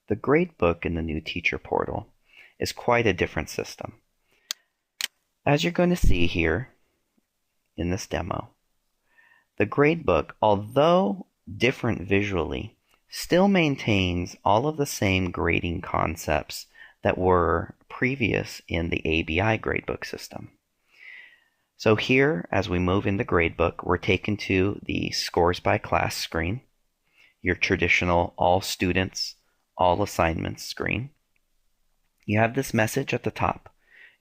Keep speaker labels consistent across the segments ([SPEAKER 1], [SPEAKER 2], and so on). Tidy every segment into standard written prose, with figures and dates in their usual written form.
[SPEAKER 1] The gradebook in the new Teacher Portal is quite a different system. As you're going to see here in this demo, the gradebook, although different visually, still maintains all of the same grading concepts that were previous in the ABI gradebook system. So here, as we move into gradebook, we're taken to the scores by class screen, your traditional all students, all assignments screen. You have this message at the top.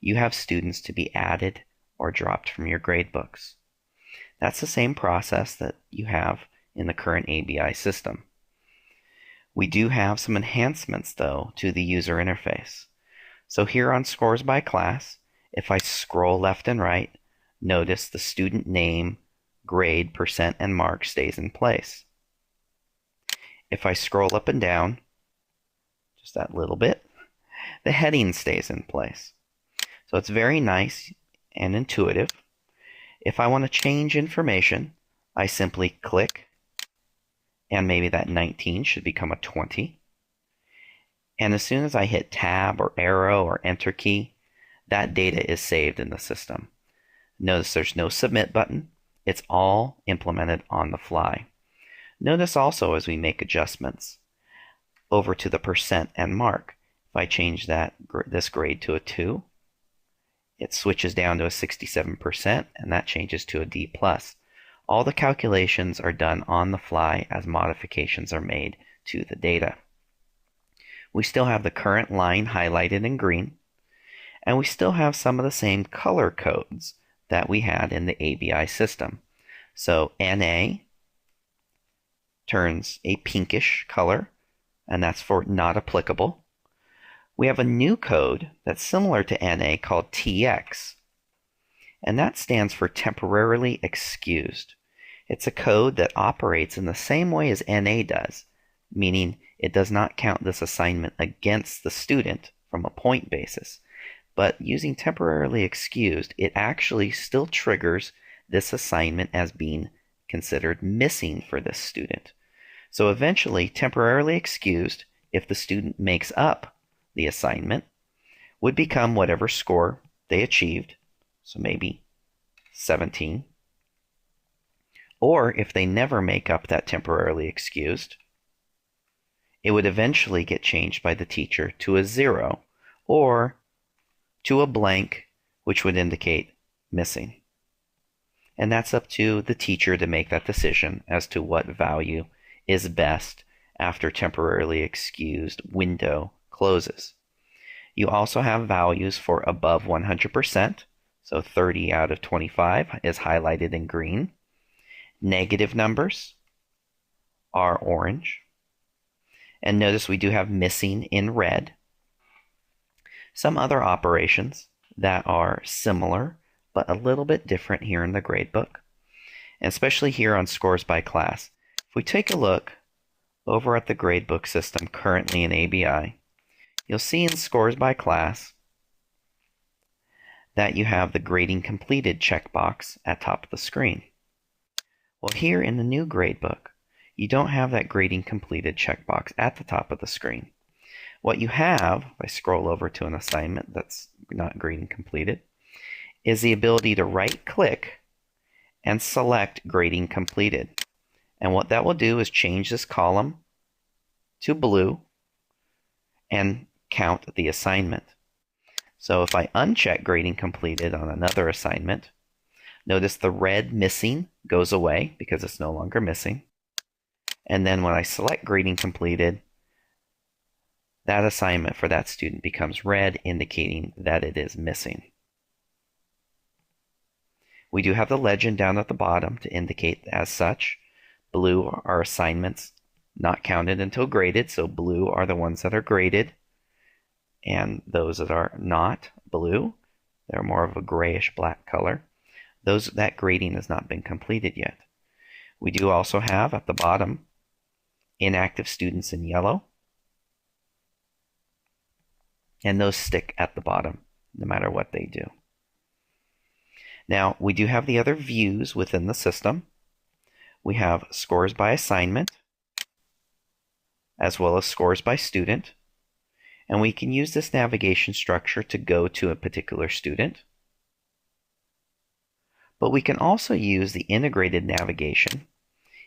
[SPEAKER 1] You have students to be added or dropped from your gradebooks. That's the same process that you have in the current ABI system. We do have some enhancements, though, to the user interface. So here on Scores by Class, if I scroll left and right, notice the student name, grade, percent, and mark stays in place. If I scroll up and down, just that little bit, the heading stays in place. So it's very nice and intuitive. If I want to change information, I simply click, and maybe that 19 should become a 20. And as soon as I hit tab or arrow or enter key, that data is saved in the system. Notice there's no submit button. It's all implemented on the fly. Notice also as we make adjustments over to the percent and mark, if I change this grade to a 2, it switches down to a 67%, and that changes to a D+. All the calculations are done on the fly as modifications are made to the data. We still have the current line highlighted in green, and we still have some of the same color codes that we had in the ABI system. So NA turns a pinkish color, and that's for not applicable. We have a new code that's similar to NA called TX, and that stands for temporarily excused. It's a code that operates in the same way as NA does, meaning it does not count this assignment against the student from a point basis. But using temporarily excused, it actually still triggers this assignment as being considered missing for this student. So eventually, temporarily excused, if the student makes up the assignment, would become whatever score they achieved, so maybe 17. Or if they never make up that temporarily excused, it would eventually get changed by the teacher to a 0 or to a blank, which would indicate missing. And that's up to the teacher to make that decision as to what value is best after temporarily excused window closes. You also have values for above 100%, so 30 out of 25 is highlighted in green. Negative numbers are orange. And notice we do have missing in red. Some other operations that are similar but a little bit different here in the gradebook, and especially here on Scores by Class. If we take a look over at the gradebook system currently in ABI, you'll see in Scores by Class that you have the Grading Completed checkbox at top of the screen. Well, here in the new gradebook, you don't have that Grading Completed checkbox at the top of the screen. What you have, if I scroll over to an assignment that's not grading completed, is the ability to right-click and select Grading Completed. And what that will do is change this column to blue and count the assignment. So if I uncheck Grading Completed on another assignment, notice the red missing goes away because it's no longer missing. And then when I select Grading Completed, that assignment for that student becomes red, indicating that it is missing. We do have the legend down at the bottom to indicate as such. Blue are assignments not counted until graded, so blue are the ones that are graded. And those that are not blue, they're more of a grayish black color. That grading has not been completed yet. We do also have at the bottom inactive students in yellow, and those stick at the bottom no matter what they do. Now, we do have the other views within the system. We have scores by assignment, as well as scores by student. And we can use this navigation structure to go to a particular student. But we can also use the integrated navigation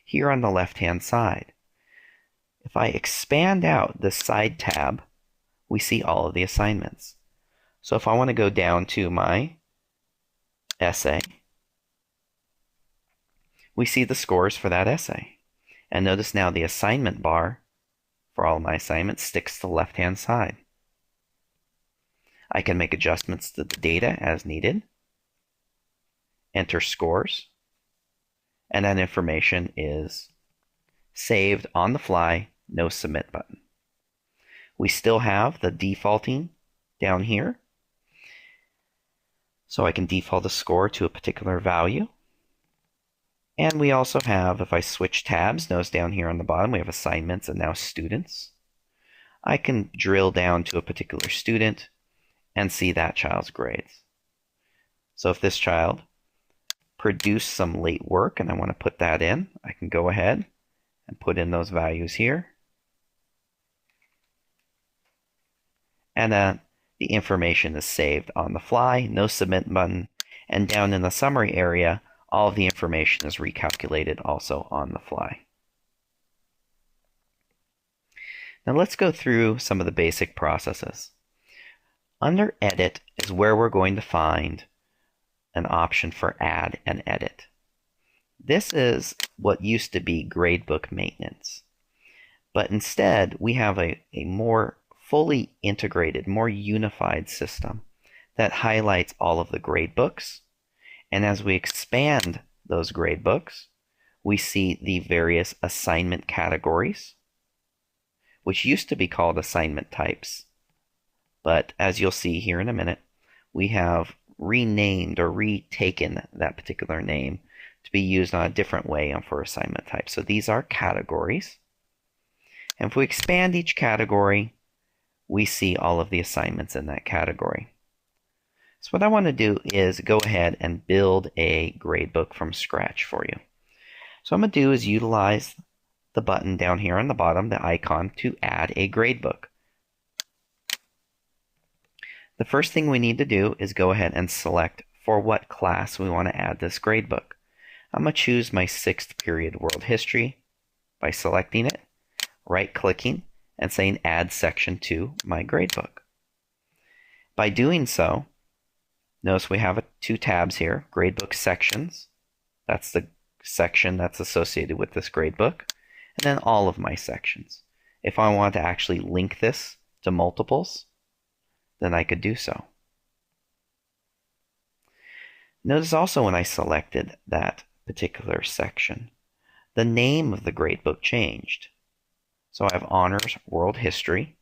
[SPEAKER 1] here on the left-hand side. If I expand out this side tab, we see all of the assignments. So if I want to go down to my essay, we see the scores for that essay. And notice now the assignment bar for all of my assignments sticks to the left-hand side. I can make adjustments to the data as needed, enter scores, and that information is saved on the fly, no submit button. We still have the defaulting down here, so I can default a score to a particular value. And we also have, if I switch tabs, notice down here on the bottom we have assignments and now students. I can drill down to a particular student and see that child's grades. So if this child produced some late work and I want to put that in, I can go ahead and put in those values here. And then the information is saved on the fly, no submit button, and down in the summary area, all of the information is recalculated also on the fly. Now let's go through some of the basic processes. Under Edit is where we're going to find an option for Add and Edit. This is what used to be gradebook maintenance, but instead we have a more fully integrated, more unified system that highlights all of the gradebooks. And as we expand those gradebooks, we see the various assignment categories, which used to be called assignment types. But as you'll see here in a minute, we have renamed or retaken that particular name to be used on a different way for assignment types. So these are categories. And if we expand each category, we see all of the assignments in that category. So what I want to do is go ahead and build a gradebook from scratch for you. So what I'm going to do is utilize the button down here on the bottom, the icon, to add a gradebook. The first thing we need to do is go ahead and select for what class we want to add this gradebook. I'm going to choose my 6th period World History by selecting it, right-clicking, and saying Add Section to my gradebook. By doing so, notice we have 2 tabs here, Gradebook Sections. That's the section that's associated with this gradebook. And then all of my sections. If I want to actually link this to multiples, then I could do so. Notice also when I selected that particular section, the name of the gradebook changed. So I have Honors World History.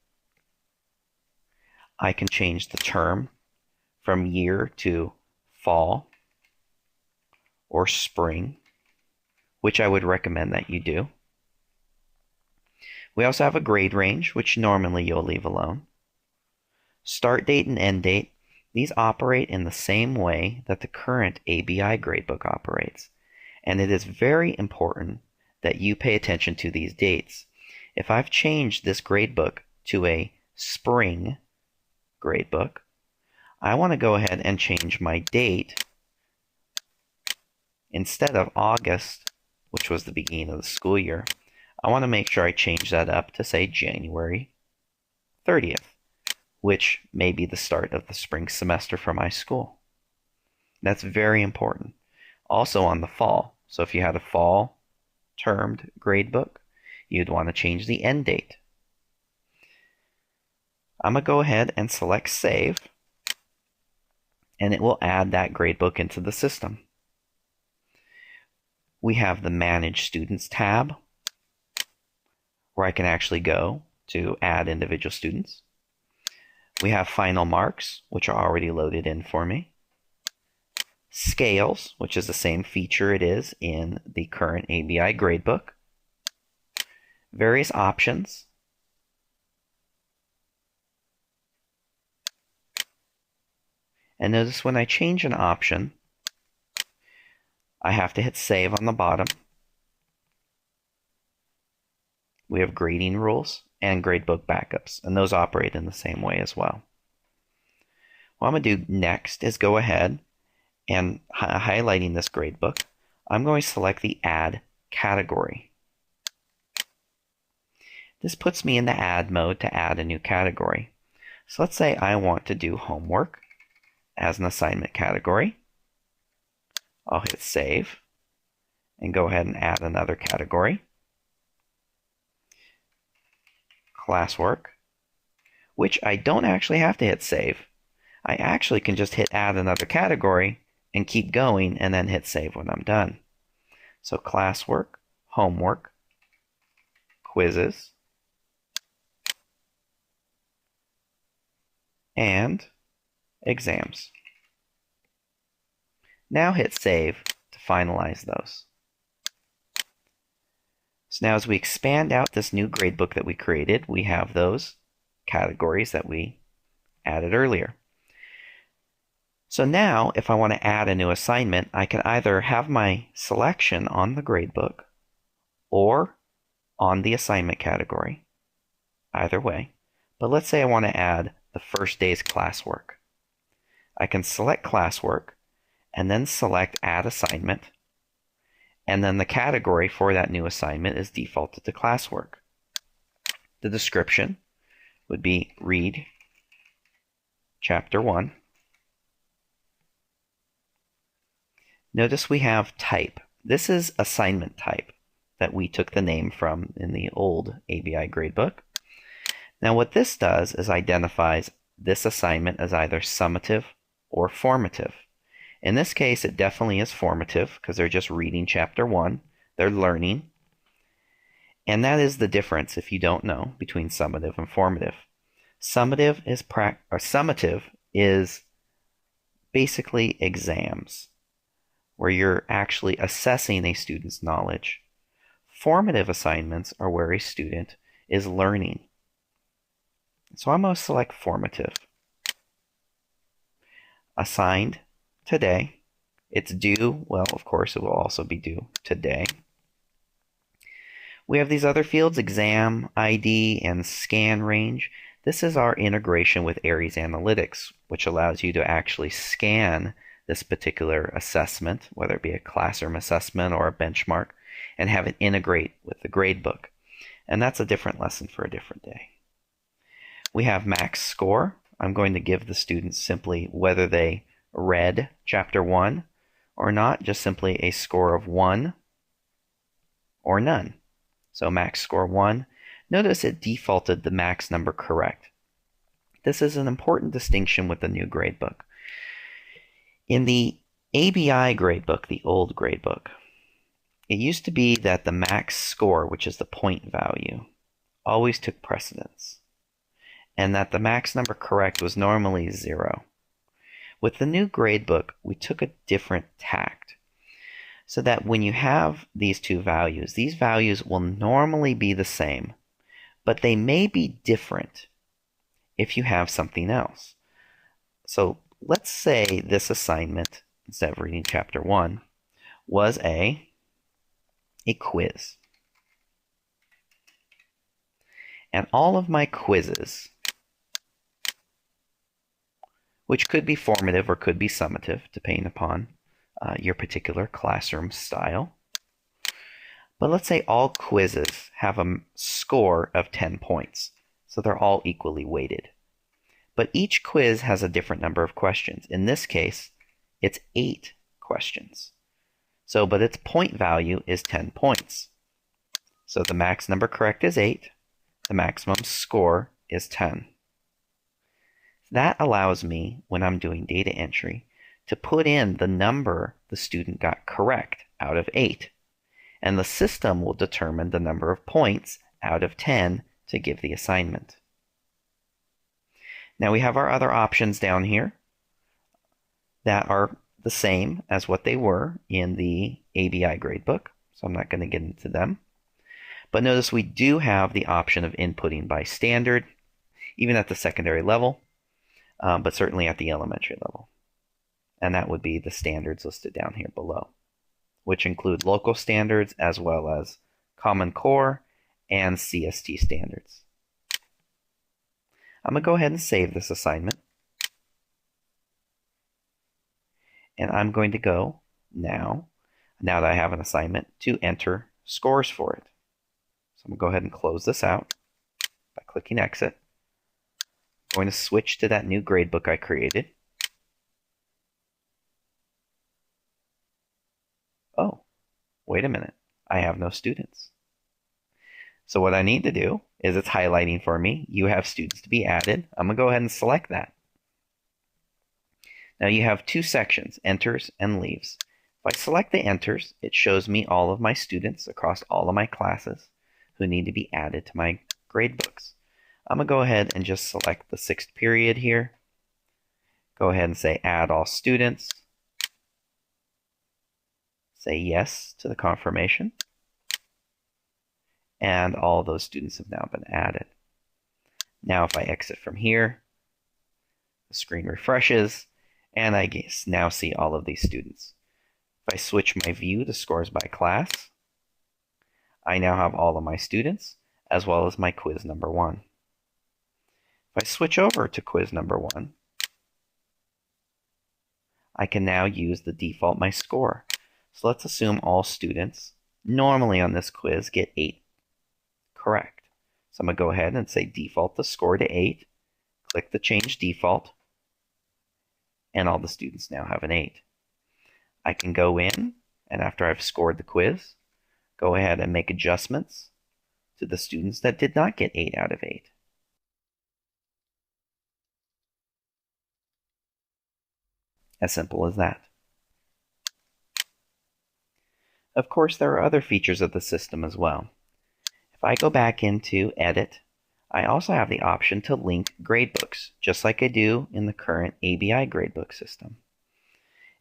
[SPEAKER 1] I can change the term from year to fall or spring, which I would recommend that you do. We also have a grade range, which normally you'll leave alone. Start date and end date, these operate in the same way that the current ABI gradebook operates. And it is very important that you pay attention to these dates. If I've changed this gradebook to a spring gradebook, I want to go ahead and change my date. Instead of August, which was the beginning of the school year, I want to make sure I change that up to say January 30th, which may be the start of the spring semester for my school. That's very important. Also on the fall. So if you had a fall termed gradebook, you'd want to change the end date. I'm going to go ahead and select Save, and it will add that gradebook into the system. We have the Manage Students tab, where I can actually go to add individual students. We have Final Marks, which are already loaded in for me. Scales, which is the same feature it is in the current ABI gradebook. Various options. And notice when I change an option, I have to hit Save on the bottom. We have grading rules and gradebook backups, and those operate in the same way as well. What I'm going to do next is go ahead and highlighting this gradebook, I'm going to select the Add category. This puts me in the Add mode to add a new category. So let's say I want to do homework as an assignment category. I'll hit Save and go ahead and add another category. Classwork, which I don't actually have to hit Save. I actually can just hit Add another category and keep going and then hit Save when I'm done. So classwork, homework, quizzes, and exams. Now hit Save to finalize those. So now as we expand out this new gradebook that we created, we have those categories that we added earlier. So now if I want to add a new assignment, I can either have my selection on the gradebook or on the assignment category, either way. But let's say I want to add the first day's classwork. I can select classwork and then select Add Assignment, and then the category for that new assignment is defaulted to classwork. The description would be Read Chapter 1. Notice we have type. This is assignment type that we took the name from in the old ABI gradebook. Now what this does is identifies this assignment as either summative or formative. In this case, it definitely is formative because they're just reading chapter 1. They're learning. And that is the difference, if you don't know, between summative and formative. Summative is basically exams, where you're actually assessing a student's knowledge. Formative assignments are where a student is learning. So I'm going to select formative. Assigned today. It's due, well, of course, it will also be due today. We have these other fields, exam, ID, and scan range. This is our integration with Aeries Analytics, which allows you to actually scan this particular assessment, whether it be a classroom assessment or a benchmark, and have it integrate with the gradebook. And that's a different lesson for a different day. We have max score. I'm going to give the students simply whether they read chapter 1 or not, just simply a score of 1 or none. So max score 1. Notice it defaulted the max number correct. This is an important distinction with the new gradebook. In the ABI gradebook, the old gradebook, it used to be that the max score, which is the point value, always took precedence, and that the max number correct was normally 0. With the new gradebook, we took a different tact, so that when you have these two values, these values will normally be the same, but they may be different if you have something else. So let's say this assignment, instead of reading chapter 1, was a quiz. And all of my quizzes, which could be formative or could be summative, depending upon your particular classroom style. But let's say all quizzes have a score of 10 points, so they're all equally weighted. But each quiz has a different number of questions. In this case, it's 8 questions. So, but its point value is 10 points. So the max number correct is 8. The maximum score is 10. That allows me, when I'm doing data entry, to put in the number the student got correct out of 8. And the system will determine the number of points out of 10 to give the assignment. Now we have our other options down here that are the same as what they were in the ABI gradebook, so I'm not going to get into them. But notice we do have the option of inputting by standard, even at the secondary level, but certainly at the elementary level. And that would be the standards listed down here below, which include local standards as well as Common Core and CST standards. I'm going to go ahead and save this assignment. And I'm going to go now that I have an assignment, to enter scores for it. So I'm going to go ahead and close this out by clicking exit. I'm going to switch to that new gradebook I created. Oh, wait a minute. I have no students. So what I need to do is, it's highlighting for me, you have students to be added. I'm going to go ahead and select that. Now you have two sections, enters and leaves. If I select the enters, it shows me all of my students across all of my classes who need to be added to my gradebooks. I'm going to go ahead and just select the 6th period here. Go ahead and say add all students. Say yes to the confirmation. And all those students have now been added. Now if I exit from here, the screen refreshes, and I now see all of these students. If I switch my view to scores by class, I now have all of my students, as well as my quiz number 1. If I switch over to quiz number 1, I can now use the default my score. So let's assume all students normally on this quiz get 8 correct. So I'm going to go ahead and say default the score to 8, click the change default, and all the students now have an 8. I can go in, and after I've scored the quiz, go ahead and make adjustments to the students that did not get 8 out of 8. As simple as that. Of course, there are other features of the system as well. If I go back into Edit, I also have the option to link gradebooks, just like I do in the current ABI gradebook system.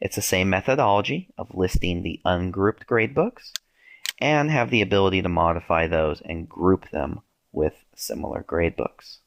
[SPEAKER 1] It's the same methodology of listing the ungrouped gradebooks, and have the ability to modify those and group them with similar gradebooks.